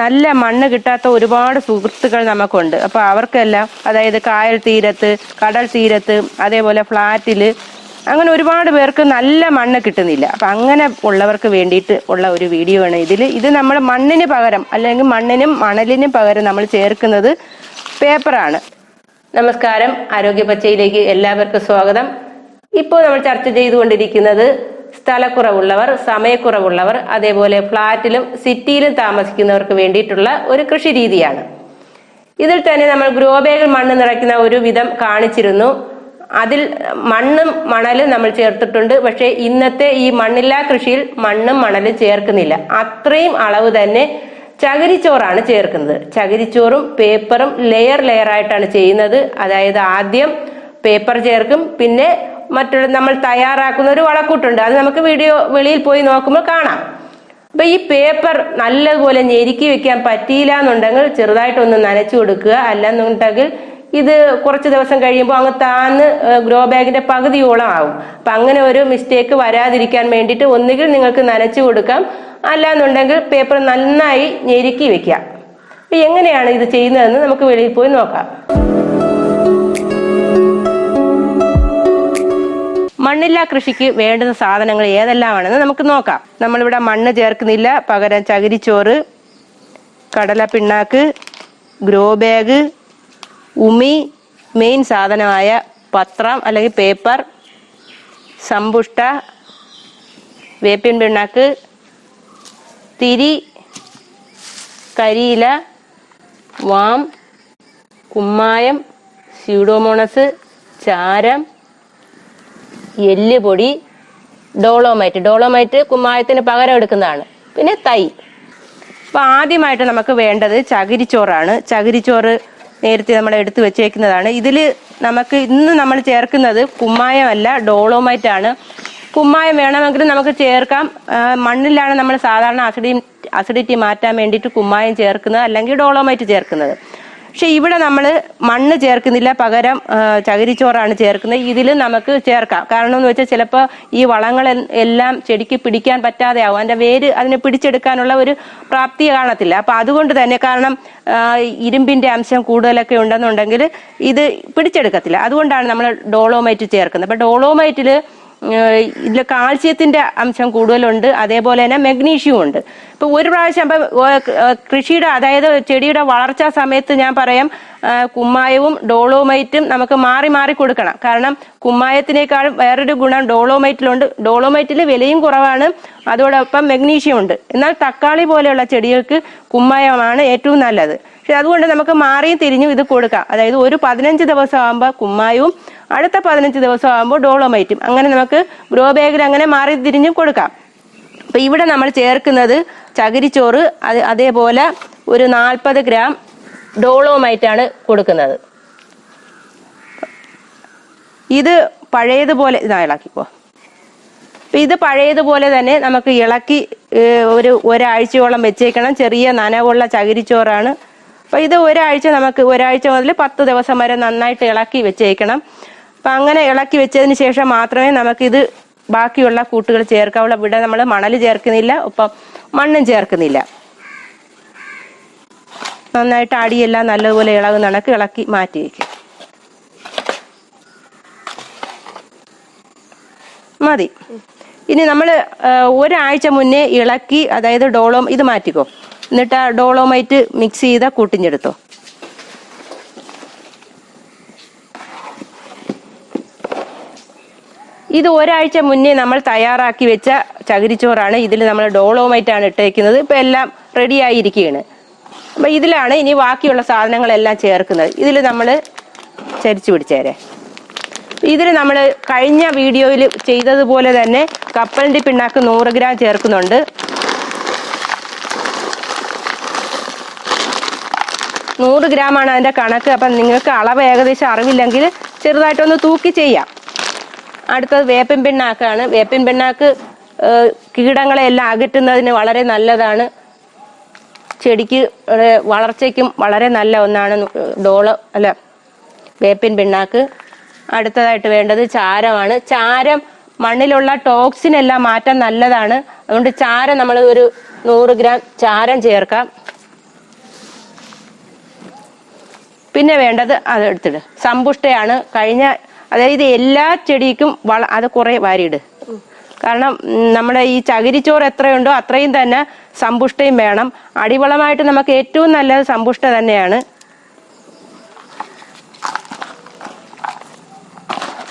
നല്ല മണ്ണ് കിട്ടാത്ത ഒരുപാട് സുഹൃത്തുക്കൾ നമുക്കുണ്ട്. അപ്പോൾ അവർക്കെല്ലാം, അതായത് കായൽ തീരത്ത്, കടൽ തീരത്ത്, അതേപോലെ ഫ്ലാറ്റില്, അങ്ങനെ ഒരുപാട് പേർക്ക് നല്ല മണ്ണ് കിട്ടുന്നില്ല. അപ്പം അങ്ങനെ ഉള്ളവർക്ക് വേണ്ടിയിട്ട് ഉള്ള ഒരു വീഡിയോ ആണ് ഇത് നമ്മൾ മണ്ണിന് പകരം, അല്ലെങ്കിൽ മണ്ണിനും മണലിനും പകരം നമ്മൾ ചേർക്കുന്നത് പേപ്പറാണ്. നമസ്കാരം, ആരോഗ്യപച്ചയിലേക്ക് എല്ലാവർക്കും സ്വാഗതം. ഇപ്പോൾ നമ്മൾ ചർച്ച ചെയ്തുകൊണ്ടിരിക്കുന്നത് സ്ഥലക്കുറവുള്ളവർ, സമയക്കുറവുള്ളവർ, അതേപോലെ ഫ്ലാറ്റിലും സിറ്റിയിലും താമസിക്കുന്നവർക്ക് വേണ്ടിയിട്ടുള്ള ഒരു കൃഷി രീതിയാണ്. ഇതിൽ തന്നെ നമ്മൾ ഗ്രോ ബാഗിൽ മണ്ണ് നിറയ്ക്കുന്ന ഒരു വിധം കാണിച്ചിരുന്നു. അതിൽ മണ്ണും മണലും നമ്മൾ ചേർത്തിട്ടുണ്ട്. പക്ഷേ ഇന്നത്തെ ഈ മണ്ണില്ലാ കൃഷിയിൽ മണ്ണും മണലും ചേർക്കുന്നില്ല. അത്രയും അളവ് തന്നെ ചകിരിച്ചോറാണ് ചേർക്കുന്നത്. ചകിരിച്ചോറും പേപ്പറും ലെയർ ആയിട്ടാണ് ചെയ്യുന്നത്. അതായത് ആദ്യം പേപ്പർ ചേർക്കും, പിന്നെ മറ്റുള്ള നമ്മൾ തയ്യാറാക്കുന്ന ഒരു വളക്കൂട്ടുണ്ട്. അത് നമുക്ക് വെളിയിൽ പോയി നോക്കുമ്പോൾ കാണാം. അപ്പൊ ഈ പേപ്പർ നല്ലതുപോലെ ഞെരുക്കി വെക്കാൻ പറ്റിയില്ല എന്നുണ്ടെങ്കിൽ ചെറുതായിട്ടൊന്ന് നനച്ചു കൊടുക്കുക. അല്ലെന്നുണ്ടെങ്കിൽ ഇത് കുറച്ച് ദിവസം കഴിയുമ്പോൾ അങ്ങ് താന്ന് ഗ്രോ ബാഗിന്റെ പകുതിയോളം ആവും. അപ്പൊ അങ്ങനെ ഒരു മിസ്റ്റേക്ക് വരാതിരിക്കാൻ വേണ്ടിയിട്ട് ഒന്നുകിൽ നിങ്ങൾക്ക് നനച്ചു കൊടുക്കാം, അല്ലാന്നുണ്ടെങ്കിൽ പേപ്പർ നന്നായി ഞെരുക്കി വെക്കാം. അപ്പൊ എങ്ങനെയാണ് ഇത് ചെയ്യുന്നതെന്ന് നമുക്ക് വെളിയിൽ പോയി നോക്കാം. മണ്ണില്ലാ കൃഷിക്ക് വേണ്ടുന്ന സാധനങ്ങൾ ഏതെല്ലാമാണെന്ന് നമുക്ക് നോക്കാം. നമ്മളിവിടെ മണ്ണ് ചേർക്കുന്നില്ല, പകരം ചകിരിച്ചോറ്, കടല പിണ്ണാക്ക്, ഗ്രോ ബാഗ്, ഉമി, മെയിൻ സാധനമായ പത്രം അല്ലെങ്കിൽ പേപ്പർ, സമ്പുഷ്ട, വേപ്പിൻ പിണ്ണാക്ക്, തിരി, കരിയില, വാം, കുമ്മായം, സ്യൂഡോമോണസ്, ചാരം, എല്ലുപൊടി, ഡോളോമൈറ്റ് കുമ്മായത്തിന് പകരം എടുക്കുന്നതാണ്, പിന്നെ തൈ. അപ്പൊ ആദ്യമായിട്ട് നമുക്ക് വേണ്ടത് ചകിരിച്ചോറാണ്. ചകിരിച്ചോറ് നേരത്തെ നമ്മൾ എടുത്തു വെച്ചേക്കുന്നതാണ്. ഇതിൽ നമുക്ക് ഇന്ന് നമ്മൾ ചേർക്കുന്നത് കുമ്മായമല്ല, ഡോളോമൈറ്റ് ആണ്. കുമ്മായം വേണമെങ്കിൽ നമുക്ക് ചേർക്കാം. മണ്ണിലാണ് നമ്മൾ സാധാരണ അസിഡിറ്റി മാറ്റാൻ വേണ്ടിയിട്ട് കുമ്മായം ചേർക്കുന്നത്, അല്ലെങ്കിൽ ഡോളോമൈറ്റ് ചേർക്കുന്നത്. പക്ഷെ ഇവിടെ നമ്മൾ മണ്ണ് ചേർക്കുന്നില്ല, പകരം ചകിരിച്ചോറാണ് ചേർക്കുന്നത്. ഇതിൽ നമുക്ക് ചേർക്കാം. കാരണം എന്ന് വെച്ചാൽ ചിലപ്പോൾ ഈ വളങ്ങൾ എല്ലാം ചെടിക്ക് പിടിക്കാൻ പറ്റാതെ ആവും. അതിൻ്റെ വേര് അതിനെ പിടിച്ചെടുക്കാനുള്ള ഒരു പ്രാപ്തി കാണത്തില്ല. അപ്പൊ അതുകൊണ്ട് തന്നെ, കാരണം ഇരുമ്പിന്റെ അംശം കൂടുതലൊക്കെ ഉണ്ടെന്നുണ്ടെങ്കിൽ ഇത് പിടിച്ചെടുക്കത്തില്ല. അതുകൊണ്ടാണ് നമ്മൾ ഡോളോമൈറ്റ് ചേർക്കുന്നത്. അപ്പൊ ഡോളോമൈറ്റിൽ ഇതിൽ കാൽസ്യത്തിന്റെ അംശം കൂടുതലുണ്ട്, അതേപോലെ തന്നെ മെഗ്നീഷ്യവും ഉണ്ട്. ഇപ്പൊ ഒരു പ്രാവശ്യം കൃഷിയുടെ, അതായത് ചെടിയുടെ വളർച്ചാ സമയത്ത് ഞാൻ പറയാം, കുമ്മായവും ഡോളോമൈറ്റും നമുക്ക് മാറി മാറി കൊടുക്കണം. കാരണം കുമ്മായത്തിനേക്കാളും വേറൊരു ഗുണം ഡോളോമൈറ്റിലുണ്ട്. ഡോളോമൈറ്റിൽ വിലയും കുറവാണ്, അതോടൊപ്പം മെഗ്നീഷ്യം ഉണ്ട്. എന്നാൽ തക്കാളി പോലെയുള്ള ചെടികൾക്ക് കുമ്മായമാണ് ഏറ്റവും നല്ലത്. പക്ഷെ അതുകൊണ്ട് നമുക്ക് മാറിയും തിരിഞ്ഞും ഇത് കൊടുക്കാം. അതായത് ഒരു 15 ദിവസം ആകുമ്പോൾ കുമ്മായവും അടുത്ത 15 ദിവസം ആകുമ്പോൾ ഡോളോമൈറ്റും, അങ്ങനെ നമുക്ക് ഗ്രോ ബാഗിൽ അങ്ങനെ മാറി തിരിഞ്ഞും കൊടുക്കാം. അപ്പൊ ഇവിടെ നമ്മൾ ചേർക്കുന്നത് ചകിരിച്ചോറ്, അതേപോലെ ഒരു 40 ഗ്രാം ഡോളോമൈറ്റ് ആണ് കൊടുക്കുന്നത്. ഇത് പഴയതുപോലെ ഇളക്കിപ്പോ. ഇത് പഴയതുപോലെ തന്നെ നമുക്ക് ഇളക്കി ഒരാഴ്ചയോളം വെച്ചേക്കണം. ചെറിയ നനവുള്ള ചകിരിച്ചോറാണ്. അപ്പൊ ഇത് ഒരാഴ്ച മുതൽ 10 ദിവസം വരെ നന്നായിട്ട് ഇളക്കി വെച്ചേക്കണം. അപ്പൊ അങ്ങനെ ഇളക്കി വെച്ചതിന് ശേഷം മാത്രമേ നമുക്കിത് ബാക്കിയുള്ള കൂട്ടുകൾ ചേർക്കാവുള്ളൂ. ഇവിടെ നമ്മൾ മണൽ ചേർക്കുന്നില്ല, ഒപ്പം മണ്ണും ചേർക്കുന്നില്ല. നന്നായിട്ട് അടിയെല്ലാം നല്ലതുപോലെ ഇളകി മാറ്റി വയ്ക്കും. മതി. ഇനി നമ്മൾ ഒരാഴ്ച മുന്നേ ഇളക്കി, അതായത് ഇത് മാറ്റിക്കോ, എന്നിട്ട് ആ ഡോളോമൈറ്റ് മിക്സ് ചെയ്ത കൂട്ടിഞ്ഞെടുത്തോ. ഇത് ഒരാഴ്ച മുന്നേ നമ്മൾ തയ്യാറാക്കി വെച്ച ചകിരിച്ചോറാണ്. ഇതിൽ നമ്മൾ ഡോളോമൈറ്റ് ആണ് ഇട്ടേക്കുന്നത്. ഇപ്പൊ എല്ലാം റെഡി ആയിരിക്കുകയാണ്. അപ്പൊ ഇതിലാണ് ഇനി ബാക്കിയുള്ള സാധനങ്ങളെല്ലാം ചേർക്കുന്നത്. ഇതിൽ നമ്മൾ ചരിച്ചു പിടിച്ചേരെ. ഇതിൽ നമ്മൾ കഴിഞ്ഞ വീഡിയോയിൽ ചെയ്തതുപോലെ തന്നെ കപ്പലണ്ടി പിണ്ണാക്ക് 100 ഗ്രാം ചേർക്കുന്നുണ്ട്. 100 ഗ്രാമാണ് അതിന്റെ കണക്ക്. അപ്പം നിങ്ങൾക്ക് അളവ് ഏകദേശം അറിവില്ലെങ്കിൽ ചെറുതായിട്ടൊന്ന് തൂക്കി ചെയ്യാം. അടുത്തത് വേപ്പിൻ പിണ്ണാക്കാണ്. വേപ്പിൻ പിണ്ണാക്ക് കീടങ്ങളെല്ലാം അകറ്റുന്നതിന് വളരെ നല്ലതാണ്. ചെടിക്ക് വളർച്ചയ്ക്കും വളരെ നല്ല ഒന്നാണ് വേപ്പിൻ പിണ്ണാക്ക്. അടുത്തതായിട്ട് വേണ്ടത് ചാരമാണ്. ചാരം മണ്ണിലുള്ള ടോക്സിൻ എല്ലാം മാറ്റാൻ നല്ലതാണ്. അതുകൊണ്ട് ചാരം നമ്മൾ ഒരു 100 ഗ്രാം ചാരം ചേർക്കാം. പിന്നെ വേണ്ടത് അത് എടുത്തിട്. സമ്പുഷ്ടയാണ് കഴിഞ്ഞ, അതായത് എല്ലാ ചെടിക്കും അത് കുറെ വാരിയിട്. കാരണം നമ്മുടെ ഈ ചകിരിച്ചോറ് എത്രയുണ്ടോ അത്രയും തന്നെ സമ്പുഷ്ടയും വേണം. അടിവളമായിട്ട് നമുക്ക് ഏറ്റവും നല്ലത് സമ്പുഷ്ട തന്നെയാണ്.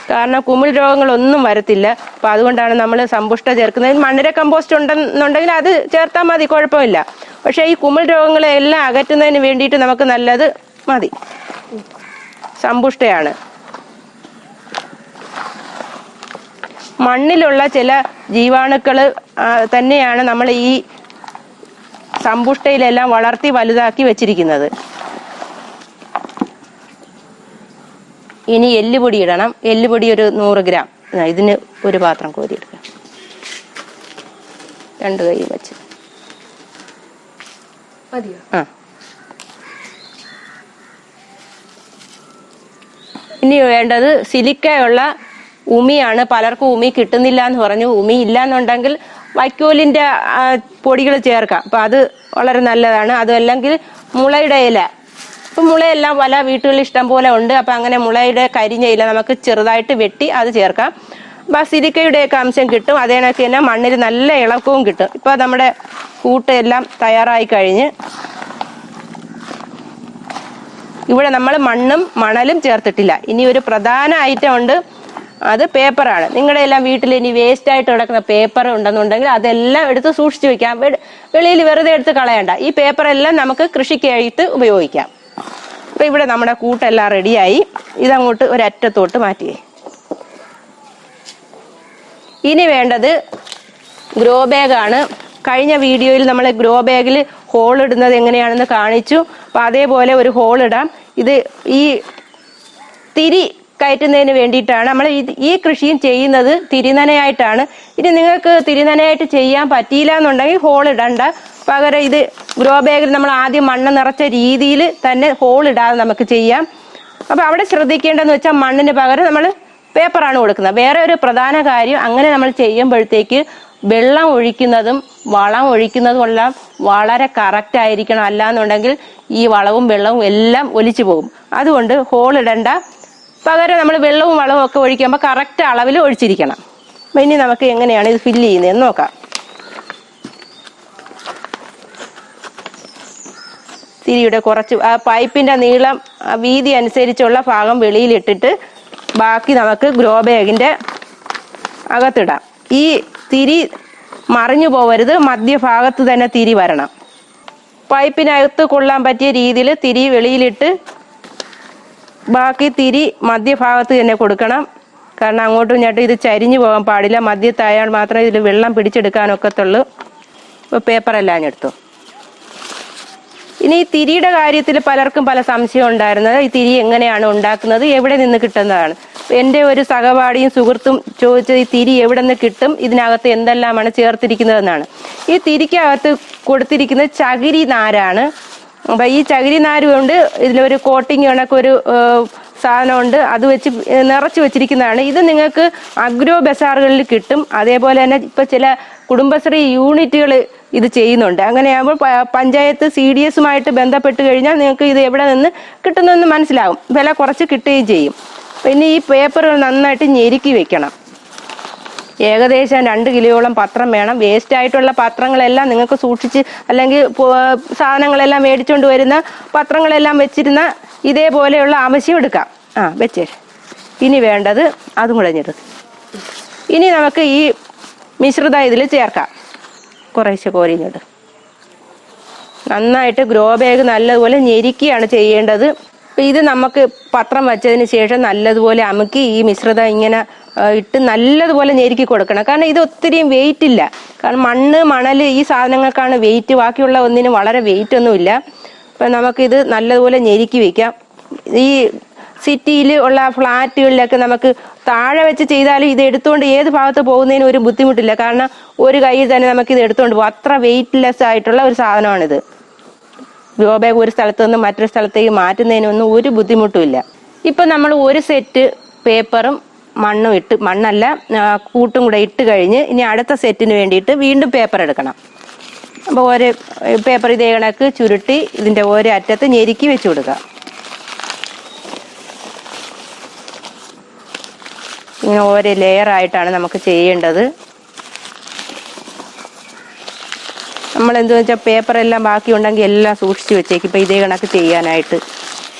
കാരണം കുമിൾ രോഗങ്ങളൊന്നും വരത്തില്ല. അപ്പൊ അതുകൊണ്ടാണ് നമ്മൾ സമ്പുഷ്ട ചേർക്കുന്നത്. മണ്ണിര കമ്പോസ്റ്റ് ഉണ്ടെന്നുണ്ടെങ്കിൽ അത് ചേർത്താൽ മതി, കുഴപ്പമില്ല. പക്ഷെ ഈ കുമിൾ രോഗങ്ങളെ എല്ലാം അകറ്റുന്നതിന് വേണ്ടിയിട്ട് നമുക്ക് നല്ലത് മതി സമ്പുഷ്ടയാണ്. മണ്ണിലുള്ള ചില ജീവാണുക്കൾ തന്നെയാണ് നമ്മൾ ഈ സമ്പുഷ്ടയിലെല്ലാം വളർത്തി വലുതാക്കി വെച്ചിരിക്കുന്നത്. ഇനി എല്ലുപൊടി ഇടണം. എല്ലുപൊടി ഒരു 100 ഗ്രാം. ഇതിന് ഒരു പാത്രം കോരിയെടുക്കാം. 2 കൈ വെച്ച്. ഇനി വേണ്ടത് സിലിക്കയുള്ള ഉമിയാണ്. പലർക്കും ഉമി കിട്ടുന്നില്ല എന്ന് പറഞ്ഞു. ഉമി ഇല്ല എന്നുണ്ടെങ്കിൽ വൈക്കോലിന്റെ പൊടികൾ ചേർക്കാം. അപ്പൊ അത് വളരെ നല്ലതാണ്. അതല്ലെങ്കിൽ മുളയുടെ ഇല. ഇപ്പൊ മുളയെല്ലാം പല വീട്ടുകളിൽ ഇഷ്ടം പോലെ ഉണ്ട്. അപ്പൊ അങ്ങനെ മുളയുടെ കരിഞ്ഞ ഇല നമുക്ക് ചെറുതായിട്ട് വെട്ടി അത് ചേർക്കാം. അപ്പൊ സിലിക്കയുടെയൊക്കെ അംശം കിട്ടും. അതേ കണക്ക് തന്നെ മണ്ണിൽ നല്ല ഇളക്കവും കിട്ടും. ഇപ്പൊ നമ്മുടെ കൂട്ടെല്ലാം തയ്യാറായി കഴിഞ്ഞ് ഇവിടെ നമ്മൾ മണ്ണും മണലും ചേർത്തിട്ടില്ല. ഇനി ഒരു പ്രധാന ഐറ്റം ഉണ്ട്, അത് പേപ്പറാണ്. നിങ്ങളുടെ എല്ലാം വീട്ടിൽ ഇനി വേസ്റ്റ് ആയിട്ട് കിടക്കുന്ന പേപ്പർ ഉണ്ടെന്നുണ്ടെങ്കിൽ അതെല്ലാം എടുത്ത് സൂക്ഷിച്ചു വെക്കാം. വെളിയിൽ വെറുതെ എടുത്ത് കളയണ്ട. ഈ പേപ്പറെല്ലാം നമുക്ക് കൃഷിക്കായിട്ട് ഉപയോഗിക്കാം. അപ്പൊ ഇവിടെ നമ്മുടെ കൂട്ടെല്ലാം റെഡിയായി. ഇതങ്ങോട്ട് ഒരറ്റത്തോട്ട് മാറ്റിയേ. ഇനി വേണ്ടത് ഗ്രോ ബാഗാണ്. കഴിഞ്ഞ വീഡിയോയിൽ നമ്മൾ ഗ്രോ ബാഗിൽ ഹോൾ ഇടുന്നത് എങ്ങനെയാണെന്ന് കാണിച്ചു. അപ്പൊ അതേപോലെ ഒരു ഹോൾ ഇടാം. ഇത് ഈ തിരി കയറ്റുന്നതിന് വേണ്ടിയിട്ടാണ്. നമ്മൾ ഈ കൃഷിയും ചെയ്യുന്നത് തിരിനനയായിട്ടാണ്. ഇനി നിങ്ങൾക്ക് തിരിനനയായിട്ട് ചെയ്യാൻ പറ്റിയില്ല എന്നുണ്ടെങ്കിൽ ഹോൾ ഇടണ്ട. പകരം ഇത് ഗ്രോ ബാഗിൽ നമ്മൾ ആദ്യം മണ്ണ് നിറച്ച രീതിയിൽ തന്നെ ഹോൾ ഇടാതെ നമുക്ക് ചെയ്യാം. അപ്പൊ അവിടെ ശ്രദ്ധിക്കേണ്ടതെന്ന് വെച്ചാൽ മണ്ണിന് പകരം നമ്മൾ പേപ്പറാണ് കൊടുക്കുന്നത്. വേറെ ഒരു പ്രധാന കാര്യം, അങ്ങനെ നമ്മൾ ചെയ്യുമ്പോഴത്തേക്ക് വെള്ളം ഒഴിക്കുന്നതും വളം ഒഴിക്കുന്നതും എല്ലാം വളരെ കറക്റ്റ് ആയിരിക്കണം. അല്ലാന്നുണ്ടെങ്കിൽ ഈ വളവും വെള്ളവും എല്ലാം ഒലിച്ചു പോകും. അതുകൊണ്ട് ഹോൾ ഇടണ്ട. പകരം നമ്മൾ വെള്ളവും വളവും ഒക്കെ ഒഴിക്കുമ്പോൾ കറക്റ്റ് അളവിൽ ഒഴിച്ചിരിക്കണം. അപ്പം ഇനി നമുക്ക് എങ്ങനെയാണ് ഇത് ഫില്ല് ചെയ്യുന്നതെന്ന് നോക്കാം. തിരിയുടെ കുറച്ച് ആ പൈപ്പിന്റെ നീളം വീതി അനുസരിച്ചുള്ള ഭാഗം വെളിയിലിട്ടിട്ട് ബാക്കി നമുക്ക് ഗ്രോ ബാഗിന്റെ അകത്തിടാം. ഈ തിരി മറിഞ്ഞു പോവരുത്. മധ്യഭാഗത്ത് തന്നെ തിരി വരണം. പൈപ്പിനകത്ത് കൊള്ളാൻ പറ്റിയ രീതിയിൽ തിരി വെളിയിലിട്ട് ബാക്കി തിരി മധ്യഭാഗത്ത് തന്നെ കൊടുക്കണം. കാരണം അങ്ങോട്ടും ഇങ്ങോട്ടും ഇത് ചരിഞ്ഞു പോകാൻ പാടില്ല. മധ്യത്തായാൽ മാത്രമേ ഇതിൽ വെള്ളം പിടിച്ചെടുക്കാനൊക്കത്തുള്ളൂ. ഇപ്പോൾ പേപ്പറെല്ലാം എടുത്തു. ഇനി ഈ തിരിയുടെ കാര്യത്തിൽ പലർക്കും പല സംശയം ഉണ്ടായിരുന്നത്, ഈ തിരി എങ്ങനെയാണ് ഉണ്ടാക്കുന്നത്, എവിടെ നിന്ന് കിട്ടുന്നതാണ്. എൻ്റെ ഒരു സഹപാഠിയും സുഹൃത്തും ചോദിച്ചത് ഈ തിരി എവിടെ നിന്ന് കിട്ടും, ഇതിനകത്ത് എന്തെല്ലാമാണ് ചേർത്തിരിക്കുന്നതെന്നാണ്. ഈ തിരിക്കകത്ത് കൊടുത്തിരിക്കുന്നത് ചകിരി നാരാണ്. അപ്പം ഈ ചകിരി നാര് കൊണ്ട് ഇതിലൊരു കോട്ടിങ് കണക്കൊരു സാധനമുണ്ട്, അത് വെച്ച് നിറച്ച് വെച്ചിരിക്കുന്നതാണ്. ഇത് നിങ്ങൾക്ക് അഗ്രോ ബസാറുകളിൽ കിട്ടും. അതേപോലെ തന്നെ ഇപ്പം ചില കുടുംബശ്രീ യൂണിറ്റുകൾ ഇത് ചെയ്യുന്നുണ്ട്. അങ്ങനെയാകുമ്പോൾ പഞ്ചായത്ത് CDSുമായിട്ട് ബന്ധപ്പെട്ട് കഴിഞ്ഞാൽ നിങ്ങൾക്ക് ഇത് എവിടെ നിന്ന് കിട്ടുന്നതെന്ന് മനസ്സിലാകും. വില കുറച്ച് കിട്ടുകയും ചെയ്യും. പിന്നെ ഈ പേപ്പറുകൾ നന്നായിട്ട് ഞെരുക്കി വെക്കണം. ഏകദേശം 2 കിലോയോളം പത്രം വേണം. വേസ്റ്റ് ആയിട്ടുള്ള പത്രങ്ങളെല്ലാം നിങ്ങൾക്ക് സൂക്ഷിച്ച്, അല്ലെങ്കിൽ സാധനങ്ങളെല്ലാം മേടിച്ചുകൊണ്ട് വരുന്ന പത്രങ്ങളെല്ലാം വെച്ചിരുന്ന ഇതേപോലെയുള്ള ആവശ്യം എടുക്കാം. വെച്ചേ. ഇനി വേണ്ടത് അതും കൂടെ ഞെടുത്ത്. ഇനി നമുക്ക് ഈ മിശ്രിതം ഇതിൽ ചേർക്കാം. കുറേശ്ശെ കോരിഞ്ഞിട്ട് നന്നായിട്ട് ഗ്രോ ബാഗ് നല്ലതുപോലെ ഞെരുക്കിയാണ് ചെയ്യേണ്ടത്. ഇത് നമുക്ക് പത്രം വെച്ചതിന് ശേഷം നല്ലതുപോലെ അമുക്കി ഈ മിശ്രിതം ഇങ്ങനെ ഇട്ട് നല്ലതുപോലെ ഞെരുക്കി കൊടുക്കണം. കാരണം ഇത് ഒത്തിരിയും വെയിറ്റ് ഇല്ല. കാരണം മണ്ണ് മണൽ ഈ സാധനങ്ങൾക്കാണ് വെയിറ്റ്, ബാക്കിയുള്ള ഒന്നിനും വളരെ വെയിറ്റ് ഒന്നുമില്ല. അപ്പം നമുക്കിത് നല്ലതുപോലെ ഞെരുക്കി വെക്കാം. ഈ സിറ്റിയിൽ ഉള്ള ഫ്ലാറ്റുകളിലൊക്കെ നമുക്ക് താഴെ വെച്ച് ചെയ്താലും ഇത് എടുത്തുകൊണ്ട് ഏത് ഭാഗത്ത് പോകുന്നതിന് ഒരു ബുദ്ധിമുട്ടില്ല. കാരണം ഒരു കയ്യിൽ തന്നെ നമുക്കിത് എടുത്തുകൊണ്ട് പോകും. അത്ര വെയിറ്റ്ലെസ് ആയിട്ടുള്ള ഒരു സാധനമാണിത്. ഗ്രോ ബാഗ് ഒരു സ്ഥലത്ത് നിന്ന് മറ്റൊരു സ്ഥലത്തേക്ക് മാറ്റുന്നതിനൊന്നും ഒരു ബുദ്ധിമുട്ടുമില്ല. ഇപ്പം നമ്മൾ ഒരു സെറ്റ് പേപ്പറും മണ്ണും ഇട്ട്, മണ്ണല്ല കൂട്ടും കൂടെ ഇട്ട് കഴിഞ്ഞ് ഇനി അടുത്ത സെറ്റിന് വേണ്ടിയിട്ട് വീണ്ടും പേപ്പർ എടുക്കണം. അപ്പോൾ ഒരു പേപ്പർ ഇതേ കണക്ക് ചുരുട്ടി ഇതിൻ്റെ ഓരോ അറ്റത്ത് ഞെരുക്കി വെച്ച് കൊടുക്കുക. ഇങ്ങനെ ഓരോ ലെയറായിട്ടാണ് നമുക്ക് ചെയ്യേണ്ടത്. നമ്മൾ എന്താ വെച്ചാൽ പേപ്പറെല്ലാം ബാക്കിയുണ്ടെങ്കിൽ എല്ലാം സൂക്ഷിച്ച് വെച്ചേക്കും. ഇപ്പം ഇതേ കണക്ക് ചെയ്യാനായിട്ട്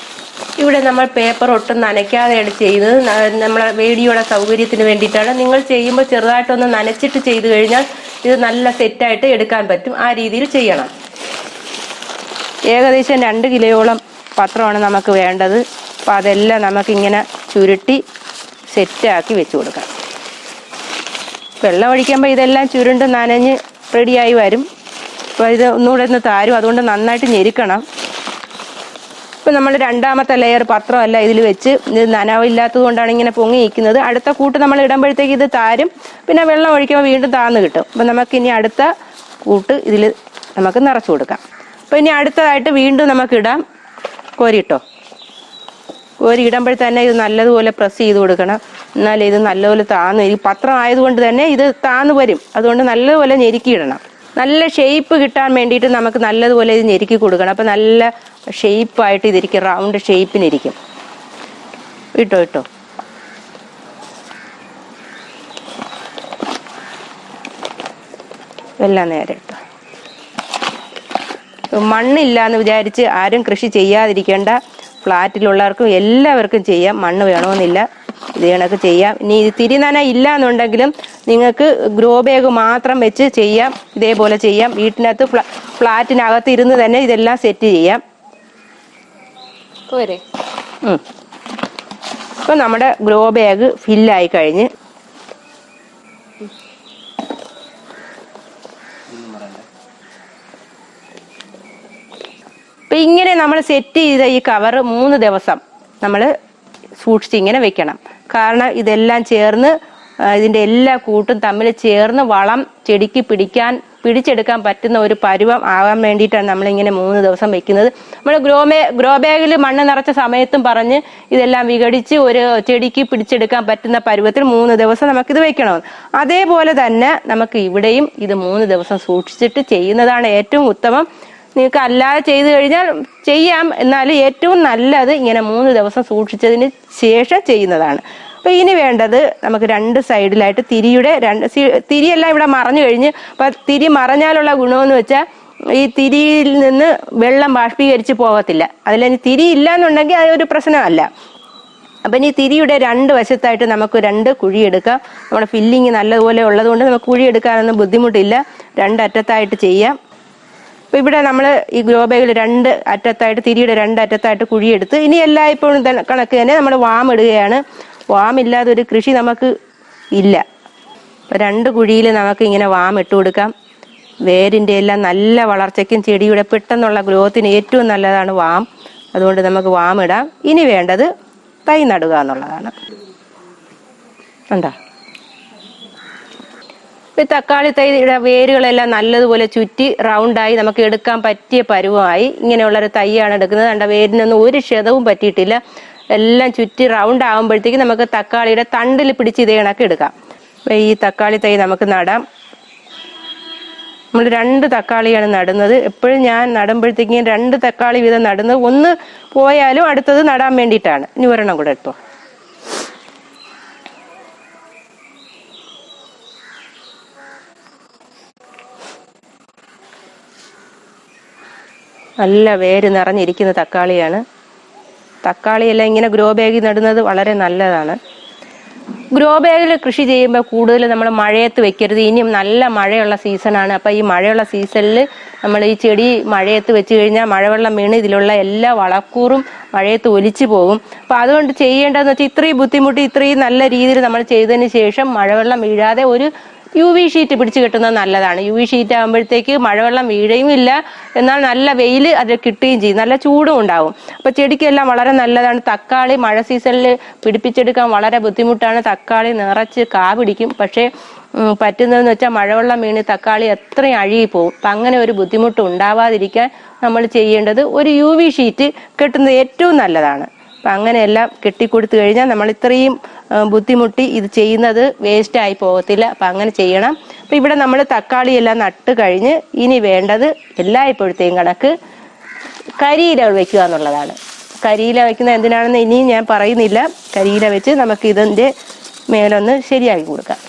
ഇവിടെ നമ്മൾ പേപ്പർ ഒട്ടും നനയ്ക്കാതെയാണ് ചെയ്തത്. നമ്മളെ വീഡിയോയുടെ സൗകര്യത്തിന് വേണ്ടിയിട്ടാണ്. നിങ്ങൾ ചെയ്യുമ്പോൾ ചെറുതായിട്ടൊന്ന് നനച്ചിട്ട് ചെയ്ത് കഴിഞ്ഞാൽ ഇത് നല്ല സെറ്റായിട്ട് എടുക്കാൻ പറ്റും. ആ രീതിയിൽ ചെയ്യണം. ഏകദേശം 2 കിലോയോളം പത്രമാണ് നമുക്ക് വേണ്ടത്. അപ്പം അതെല്ലാം നമുക്കിങ്ങനെ ചുരുട്ടി സെറ്റാക്കി വെച്ച് കൊടുക്കാം. വെള്ളം ഒഴിക്കുമ്പോൾ ഇതെല്ലാം ചുരുണ്ട് നനഞ്ഞ് റെഡിയായി വരും. അപ്പോൾ ഇത് ഒന്നുകൂടെ ഒന്ന് താരും. അതുകൊണ്ട് നന്നായിട്ട് ഞെരുക്കണം. ഇപ്പം നമ്മൾ രണ്ടാമത്തെ ലെയർ പത്രമല്ല ഇതിൽ വെച്ച്, ഇത് നനവില്ലാത്തത് കൊണ്ടാണ് ഇങ്ങനെ പൊങ്ങി നിൽക്കുന്നത്. അടുത്ത കൂട്ട് നമ്മൾ ഇടുമ്പോഴത്തേക്ക് ഇത് താരും. പിന്നെ വെള്ളം ഒഴിക്കുമ്പോൾ വീണ്ടും താന്ന് കിട്ടും. അപ്പം നമുക്കിനി അടുത്ത കൂട്ട് ഇതിൽ നമുക്ക് നിറച്ച് കൊടുക്കാം. അപ്പം ഇനി അടുത്തതായിട്ട് വീണ്ടും നമുക്ക് ഇടാം. കോരിയിട്ടോ. കോരി ഇടുമ്പോൾ തന്നെ ഇത് നല്ലതുപോലെ പ്രസ് ചെയ്ത് കൊടുക്കണം. എന്നാലേ ഇത് നല്ലപോലെ താന്ന്, ഈ പത്രം ആയതുകൊണ്ട് തന്നെ ഇത് താന്ന് വരും. അതുകൊണ്ട് നല്ലതുപോലെ ഞെരുക്കിയിടണം. നല്ല ഷേപ്പ് കിട്ടാൻ വേണ്ടിയിട്ട് നമുക്ക് നല്ലതുപോലെ ഇത് ഞെരുക്കി കൊടുക്കണം. അപ്പം നല്ല ഷേപ്പായിട്ട് ഇതിരിക്കും, റൗണ്ട് ഷേപ്പിനിരിക്കും. ഇട്ടോ എല്ലാം നേരെ ഇട്ടോ. മണ്ണില്ല എന്ന് വിചാരിച്ച് ആരും കൃഷി ചെയ്യാതിരിക്കേണ്ട. ഫ്ലാറ്റിലുള്ളവർക്കും എല്ലാവർക്കും ചെയ്യാം. മണ്ണ് വേണമെന്നില്ല. ഇത് കണക്ക് ചെയ്യാം. ഇനി ഇത് തിരിനന ഇല്ല എന്നുണ്ടെങ്കിലും നിങ്ങൾക്ക് ഗ്രോ ബാഗ് മാത്രം വെച്ച് ചെയ്യാം. ഇതേപോലെ ചെയ്യാം. വീട്ടിനകത്ത് ഫ്ലാറ്റിനകത്ത് ഇരുന്ന് തന്നെ ഇതെല്ലാം സെറ്റ് ചെയ്യാം. ഇപ്പം നമ്മുടെ ഗ്രോ ബാഗ് ഫില്ലായി കഴിഞ്ഞ് അപ്പം ഇങ്ങനെ നമ്മൾ സെറ്റ് ചെയ്ത ഈ കവർ 3 ദിവസം നമ്മൾ സൂക്ഷിച്ച് ഇങ്ങനെ വെക്കണം. കാരണം ഇതെല്ലാം ചേർന്ന് ഇതിൻ്റെ എല്ലാ കൂട്ടും തമ്മിൽ ചേർന്ന് വളം ചെടിക്ക് പിടിച്ചെടുക്കാൻ പറ്റുന്ന ഒരു പരുവം ആകാൻ വേണ്ടിയിട്ടാണ് നമ്മളിങ്ങനെ 3 ദിവസം വെക്കുന്നത്. നമ്മൾ ഗ്രോ ബാഗിൽ മണ്ണ് നിറച്ച സമയത്തും പറഞ്ഞ് ഇതെല്ലാം വിഘടിച്ച് ഒരു ചെടിക്ക് പിടിച്ചെടുക്കാൻ പറ്റുന്ന പരുവത്തിൽ 3 ദിവസം നമുക്കിത് വെക്കണം. അതേപോലെ തന്നെ നമുക്ക് ഇവിടെയും ഇത് 3 ദിവസം സൂക്ഷിച്ചിട്ട് ചെയ്യുന്നതാണ് ഏറ്റവും ഉത്തമം. നിങ്ങൾക്ക് അല്ലാതെ ചെയ്ത് കഴിഞ്ഞാൽ ചെയ്യാം. എന്നാലും ഏറ്റവും നല്ലത് ഇങ്ങനെ 3 ദിവസം സൂക്ഷിച്ചതിന് ശേഷം ചെയ്യുന്നതാണ്. അപ്പോൾ ഇനി വേണ്ടത് നമുക്ക് 2 സൈഡിലായിട്ട് തിരിയെല്ലാം ഇവിടെ മറഞ്ഞു കഴിഞ്ഞ്. അപ്പം തിരി മറഞ്ഞാലുള്ള ഗുണമെന്ന് വെച്ചാൽ ഈ തിരിയിൽ നിന്ന് വെള്ളം ബാഷ്പീകരിച്ച് പോകത്തില്ല. അതിലിനി തിരി ഇല്ല എന്നുണ്ടെങ്കിൽ അതൊരു പ്രശ്നമല്ല. അപ്പം ഇനി തിരിയുടെ 2 വശത്തായിട്ട് നമുക്ക് 2 കുഴിയെടുക്കാം. നമ്മുടെ ഫില്ലിങ് നല്ലതുപോലെ ഉള്ളതുകൊണ്ട് നമുക്ക് കുഴിയെടുക്കാനൊന്നും ബുദ്ധിമുട്ടില്ല. 2 അറ്റത്തായിട്ട് ചെയ്യാം. അപ്പോൾ ഇവിടെ നമ്മൾ ഈ ഗ്രോ ബാഗിൽ 2 അറ്റത്തായിട്ട് തിരിയുടെ 2 അറ്റത്തായിട്ട് കുഴിയെടുത്ത് ഇനി എല്ലായ്പ്പോഴും കണക്ക് തന്നെ നമ്മൾ വാം ഇടുകയാണ്. വാമില്ലാതെ ഒരു കൃഷി നമുക്ക് ഇല്ല. അപ്പോൾ 2 കുഴിയിൽ നമുക്ക് ഇങ്ങനെ വാം ഇട്ട് കൊടുക്കാം. വേരിൻ്റെ എല്ലാം നല്ല വളർച്ചയ്ക്കും ചെടിയുടെ പെട്ടെന്നുള്ള ഗ്രോത്തിന് ഏറ്റവും നല്ലതാണ് വാം. അതുകൊണ്ട് നമുക്ക് വാം ഇടാം. ഇനി വേണ്ടത് തൈ നടുക എന്നുള്ളതാണ്. കണ്ടോ? ഇപ്പം തക്കാളി തൈയുടെ വേരുകളെല്ലാം നല്ലതുപോലെ ചുറ്റി റൗണ്ടായി നമുക്ക് എടുക്കാൻ പറ്റിയ പരുവമായി. ഇങ്ങനെയുള്ളൊരു തൈയാണ് എടുക്കുന്നത്. കണ്ട, വേരിനൊന്നും ഒരു ക്ഷതവും പറ്റിയിട്ടില്ല. എല്ലാം ചുറ്റി റൗണ്ട് ആകുമ്പോഴത്തേക്ക് നമുക്ക് തക്കാളിയുടെ തണ്ടിൽ പിടിച്ച് ഇതേ കണക്ക് എടുക്കാം. അപ്പം ഈ തക്കാളി തൈ നമുക്ക് നടാം. നമ്മൾ 2 തക്കാളിയാണ് നടുന്നത്. എപ്പോഴും ഞാൻ നടുമ്പോഴത്തേക്കും 2 തക്കാളി വീതം നടുന്നത്. ഒന്ന് പോയാലും അടുത്തത് നടാൻ വേണ്ടിയിട്ടാണ്. ഇനി ഒരെണ്ണം കൂടെ എടുത്തോ. നല്ല വേര് നിറഞ്ഞിരിക്കുന്ന തക്കാളിയാണ്. തക്കാളിയെല്ലാം ഇങ്ങനെ ഗ്രോ ബാഗിൽ നടുന്നത് വളരെ നല്ലതാണ്. ഗ്രോ ബാഗിൽ കൃഷി ചെയ്യുമ്പോൾ കൂടുതൽ നമ്മൾ മഴയത്ത് വെക്കരുത്. ഇനിയും നല്ല മഴയുള്ള സീസണാണ്. അപ്പോൾ ഈ മഴയുള്ള സീസണിൽ നമ്മൾ ഈ ചെടി മഴയത്ത് വെച്ച് കഴിഞ്ഞാൽ മഴവെള്ളം വീണ് ഇതിലുള്ള എല്ലാ വളക്കൂറും മഴയത്ത് ഒലിച്ചു പോകും. അപ്പോൾ അതുകൊണ്ട് ചെയ്യേണ്ടതെന്ന് വെച്ചാൽ ഇത്രയും ബുദ്ധിമുട്ടി ഇത്രയും നല്ല രീതിയിൽ നമ്മൾ ചെയ്തതിന് ശേഷം മഴവെള്ളം വീഴാതെ ഒരു UV ഷീറ്റ് പിടിച്ച് കിട്ടുന്നത് നല്ലതാണ്. UV ഷീറ്റ് ആകുമ്പോഴത്തേക്ക് മഴവെള്ളം വീഴുകയും ഇല്ല, എന്നാൽ നല്ല വെയിൽ അത് കിട്ടുകയും ചെയ്യും, നല്ല ചൂടും ഉണ്ടാവും. അപ്പോൾ ചെടിക്കെല്ലാം വളരെ നല്ലതാണ്. തക്കാളി മഴ സീസണിൽ പിടിപ്പിച്ചെടുക്കാൻ വളരെ ബുദ്ധിമുട്ടാണ്. തക്കാളി നിറച്ച് കാ പിടിക്കും. പക്ഷേ പറ്റുന്നതെന്ന് വെച്ചാൽ മഴവെള്ളം വീണ് തക്കാളി എത്രയും അഴുകിപ്പോവും. അപ്പം അങ്ങനെ ഒരു ബുദ്ധിമുട്ട് ഉണ്ടാവാതിരിക്കാൻ നമ്മൾ ചെയ്യേണ്ടത് ഒരു UV ഷീറ്റ് കെട്ടുന്നത് ഏറ്റവും നല്ലതാണ്. അപ്പം അങ്ങനെയെല്ലാം കെട്ടിക്കൊടുത്തു കഴിഞ്ഞാൽ നമ്മൾ ഇത്രയും ബുദ്ധിമുട്ടി ഇത് ചെയ്യുന്നത് വേസ്റ്റ് ആയി പോകത്തില്ല. അപ്പം അങ്ങനെ ചെയ്യണം. അപ്പം ഇവിടെ നമ്മൾ തക്കാളിയെല്ലാം നട്ട് കഴിഞ്ഞ് ഇനി വേണ്ടത് എല്ലായ്പ്പോഴത്തെയും കണക്ക് കരിയില വയ്ക്കുക എന്നുള്ളതാണ്. കരിയില വയ്ക്കുന്നത് എന്തിനാണെന്ന് ഇനിയും ഞാൻ പറയുന്നില്ല. കരിയില വെച്ച് നമുക്ക് ഇതിൻ്റെ മേലൊന്ന് ശരിയാക്കി കൊടുക്കാം.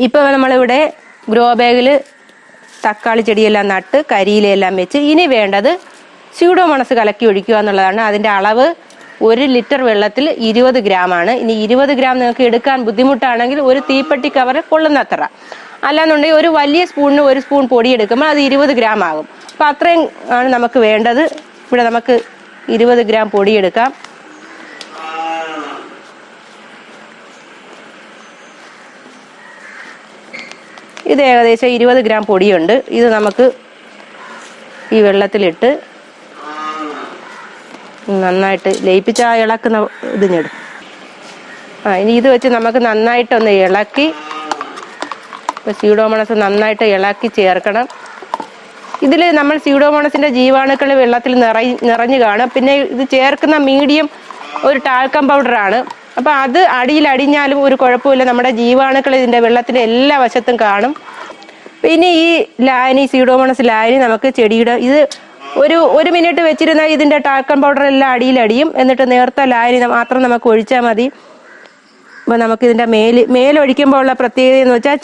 ഇപ്പൊ നമ്മളിവിടെ ഗ്രോ ബാഗിൽ തക്കാളി ചെടിയെല്ലാം നട്ട് കരിയിലെല്ലാം വെച്ച് ഇനി വേണ്ടത് സ്യൂഡോമോണസ് കലക്കി ഒഴിക്കുക എന്നുള്ളതാണ്. അതിൻ്റെ അളവ് 1 ലിറ്റർ വെള്ളത്തിൽ 20 ഗ്രാമാണ്. ഇനി 20 ഗ്രാം നിങ്ങൾക്ക് എടുക്കാൻ ബുദ്ധിമുട്ടാണെങ്കിൽ ഒരു തീപ്പെട്ടി കവർ കൊള്ളുന്നത്ര, അല്ലാന്നുണ്ടെങ്കിൽ ഒരു വലിയ സ്പൂണിന് 1 സ്പൂൺ പൊടി എടുക്കുമ്പോൾ അത് 20 ഗ്രാം ആകും. അപ്പം അത്രയും ആണ് നമുക്ക് വേണ്ടത്. ഇവിടെ നമുക്ക് 20 ഗ്രാം പൊടി എടുക്കാം. ഇത് ഏകദേശം 20 ഗ്രാം പൊടിയുണ്ട്. ഇത് നമുക്ക് ഈ വെള്ളത്തിലിട്ട് നന്നായിട്ട് ലയിപ്പിച്ച് ആ ഇളക്കുന്ന ഇതിഞ്ഞിടും. ഇനി ഇത് വെച്ച് നമുക്ക് നന്നായിട്ടൊന്ന് ഇളക്കി, സ്യൂഡോമോണസ് നന്നായിട്ട് ഇളക്കി ചേർക്കണം. ഇതിൽ നമ്മൾ സ്യൂഡോമോണസിൻ്റെ ജീവാണുക്കൾ വെള്ളത്തിൽ നിറഞ്ഞു കാണും. പിന്നെ ഇത് ചേർക്കുന്ന മീഡിയം ഒരു ടാൽക്കം പൗഡറാണ്. അപ്പം അത് അടിഞ്ഞാലും ഒരു കുഴപ്പമില്ല, നമ്മുടെ ജീവാണുക്കൾ ഇതിൻ്റെ വെള്ളത്തിൻ്റെ എല്ലാ വശത്തും കാണും. പിന്നെ ഈ ലായനി, സ്യൂഡോമോണസ് ലായനി നമുക്ക് ചെടിയുടെ ഇത് ഒരു മിനിറ്റ് വെച്ചിരുന്നാൽ ഇതിൻ്റെ ടാൽക്കം പൗഡർ എല്ലാം അടിയിലടിയും. എന്നിട്ട് നേർത്ത ലായനി മാത്രം നമുക്ക് ഒഴിച്ചാൽ മതി. അപ്പോൾ നമുക്കിതിൻ്റെ മേലൊഴിക്കുമ്പോൾ ഉള്ള പ്രത്യേകത എന്ന് വെച്ചാൽ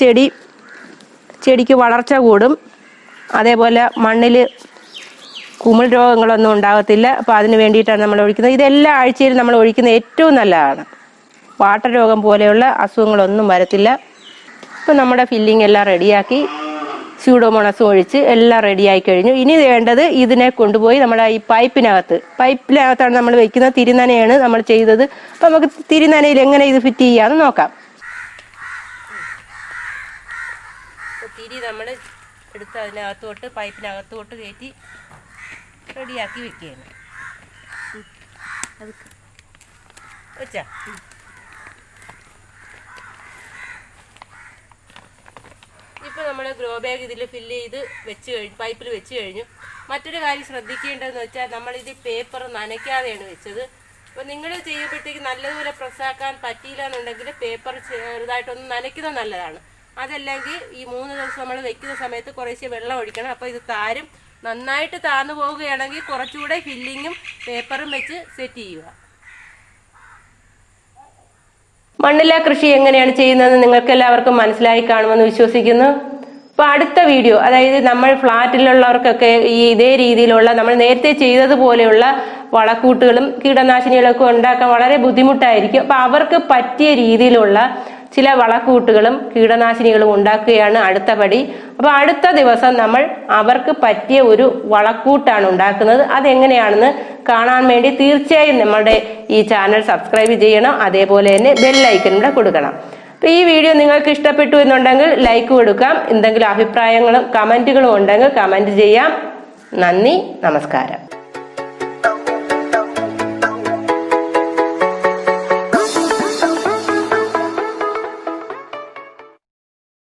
ചെടിക്ക് വളർച്ച കൂടും. അതേപോലെ മണ്ണിൽ കുമിൾ രോഗങ്ങളൊന്നും ഉണ്ടാകത്തില്ല. അപ്പോൾ അതിന് വേണ്ടിയിട്ടാണ് നമ്മൾ ഒഴിക്കുന്നത്. ഇതെല്ലാ ആഴ്ചയിലും നമ്മൾ ഒഴിക്കുന്നത് ഏറ്റവും നല്ലതാണ്. വാട്ടർ രോഗം പോലെയുള്ള അസുഖങ്ങളൊന്നും വരത്തില്ല. അപ്പോൾ നമ്മുടെ ഫില്ലിംഗ് എല്ലാം റെഡിയാക്കി സ്യൂഡോമോണസ് ഒഴിച്ച് എല്ലാം റെഡിയായി കഴിഞ്ഞു. ഇനി വേണ്ടത് ഇതിനെ കൊണ്ടുപോയി നമ്മുടെ ഈ പൈപ്പിനകത്താണ് നമ്മൾ വെക്കുന്നത്. തിരുനനയാണ് നമ്മൾ ചെയ്തത്. അപ്പം നമുക്ക് തിരുനനയിൽ എങ്ങനെ ഇത് ഫിറ്റ് ചെയ്യാമെന്ന് നോക്കാം. തിരി നമ്മൾ എടുത്ത് അതിനകത്തോട്ട് പൈപ്പിനകത്തോട്ട് കയറ്റി റെഡിയാക്കി വെക്കുകയാണ്. വെച്ചാ ഇപ്പോൾ നമ്മൾ ഗ്രോ ബാഗ് ഇതിൽ ഫില്ല് ചെയ്ത് പൈപ്പിൽ വെച്ച് കഴിഞ്ഞു. മറ്റൊരു കാര്യം ശ്രദ്ധിക്കേണ്ടതെന്ന് വെച്ചാൽ നമ്മളിത് പേപ്പർ നനയ്ക്കാതെയാണ് വെച്ചത്. അപ്പോൾ നിങ്ങൾ ചെയ്യുമ്പോഴത്തേക്ക് നല്ലതുപോലെ പ്രസ്സാക്കാൻ പറ്റിയില്ല എന്നുണ്ടെങ്കിൽ പേപ്പർ ചെറുതായിട്ടൊന്ന് നനയ്ക്കുന്നത് നല്ലതാണ്. അതല്ലെങ്കിൽ ഈ 3 ദിവസം നമ്മൾ വെക്കുന്ന സമയത്ത് കുറേശ്ശെ വെള്ളം ഒഴിക്കണം. അപ്പോൾ ഇത് നന്നായിട്ട് താന്നു പോവുകയാണെങ്കിൽ കുറച്ചുകൂടെ ഫില്ലിങ്ങും പേപ്പറും വെച്ച് സെറ്റ് ചെയ്യുക. മണ്ണില കൃഷി എങ്ങനെയാണ് ചെയ്യുന്നതെന്ന് നിങ്ങൾക്ക് എല്ലാവർക്കും മനസ്സിലായി കാണുമെന്ന് വിശ്വസിക്കുന്നു. അപ്പോൾ അടുത്ത വീഡിയോ, അതായത് നമ്മൾ ഫ്ലാറ്റിലുള്ളവർക്കൊക്കെ ഇതേ രീതിയിലുള്ള നമ്മൾ നേരത്തെ ചെയ്തതുപോലെയുള്ള വളക്കൂട്ടുകളും കീടനാശിനികളൊക്കെ ഉണ്ടാക്കാൻ വളരെ ബുദ്ധിമുട്ടായിരിക്കും. അപ്പോൾ അവർക്ക് പറ്റിയ രീതിയിലുള്ള ചില വളക്കൂട്ടുകളും കീടനാശിനികളും ഉണ്ടാക്കുകയാണ് അടുത്ത പടി. അപ്പോൾ അടുത്ത ദിവസം നമ്മൾ അവർക്ക് പറ്റിയ ഒരു വളക്കൂട്ടാണ് ഉണ്ടാക്കുന്നത്. അതെങ്ങനെയാണെന്ന് കാണാൻ വേണ്ടി തീർച്ചയായും നമ്മുടെ ഈ ചാനൽ സബ്സ്ക്രൈബ് ചെയ്യണം. അതേപോലെ തന്നെ ബെല്ലൈക്കൺ കൂടെ കൊടുക്കണം. അപ്പോൾ ഈ വീഡിയോ നിങ്ങൾക്ക് ഇഷ്ടപ്പെട്ടു എന്നുണ്ടെങ്കിൽ ലൈക്ക് കൊടുക്കാം. എന്തെങ്കിലും അഭിപ്രായങ്ങളും കമൻറ്റുകളും ഉണ്ടെങ്കിൽ കമൻറ്റ് ചെയ്യാം. നന്ദി, നമസ്കാരം.